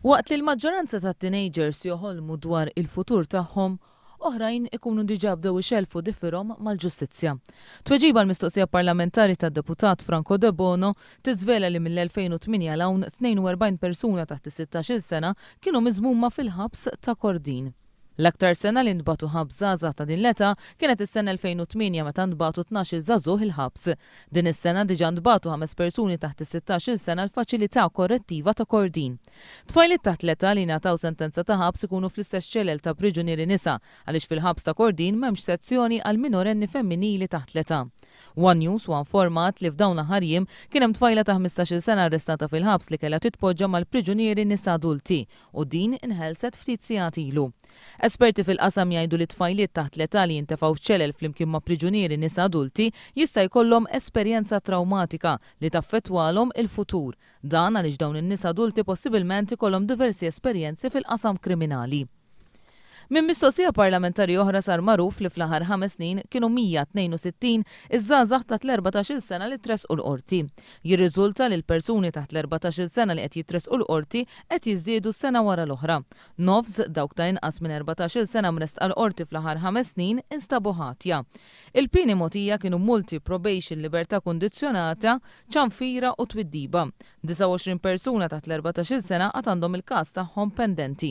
Waqt li l-maġġoranza tat-teenagers joħolmu dwar il-futur tagħhom, oħrajn ikunu diġà bdew ixelfu diffirhom mal-ġustizzja. Tweġiba l-mistoqsija parlamentari tad-deputat Franco De Bono tiżvela li mill-2008 l-hawn 42 persuna taħt is-16-il sena kienu miżmuma fil-ħabs ta' Kordin. L-aktar sena li nbatu ħabs żgħażagħ ta' din l-età kienet is-sena 2008 meta nbatu 12 żagħżugħ il-ħabs. Din is-sena diġà nbatu 5 persuni taħt is-16-il sena l-faċilità korrettiva ta' Kordin. Tfajliet taħt l-età li ngħataw sentenza ta' ħabs ikunu fl-istess ċelel ta' priġunieri nisa għaliex fil-ħabs ta' Kordin m'hemmx sezzjoni għal minorenni femminili taħt l-età. One News u informat li f'dawn ħarjiem kien hemm tfajla ta' 15-il sena arrestata fil-ħabs li kellha titpoġġa mal-priġunieri nisa adulti u din inħelset ftit sigħat ilu. Esperti fil-qasam jgħidu li tfajliet taħt l-età li jintefgħu f'ċelel flimkien ma' priġunieri nisa adulti jista' jkollhom esperjenza traumatika li taffettwalhom il-futur. Dan għaliex dawn in-nisa adulti possibilment ikollhom diversi esperjenzi fil-qasam kriminali. Min mistoqsija parlamentari oħra sar magħruf li fl-aħħar 5 snin kienu 162 iż-żgħażagħ taħt l-14-il sena li tresqu l-qorti. Jirriżulta li l-persuni taħt l-14-il sena li qed jitresqu l-qorti qed jiżdiedu sena wara l-oħra. Nofs dawk ta' inqas minn 14-il sena mrestqa l-qorti fl-aħħar 5 snin instabu ħatja. Il-pieni mogħtija kienu multi probation libertà kundizzjonata, ċanfira u twiddiba. 29 persuna taħt l-14-il sena għad għandhom il-każ tagħhom pendenti.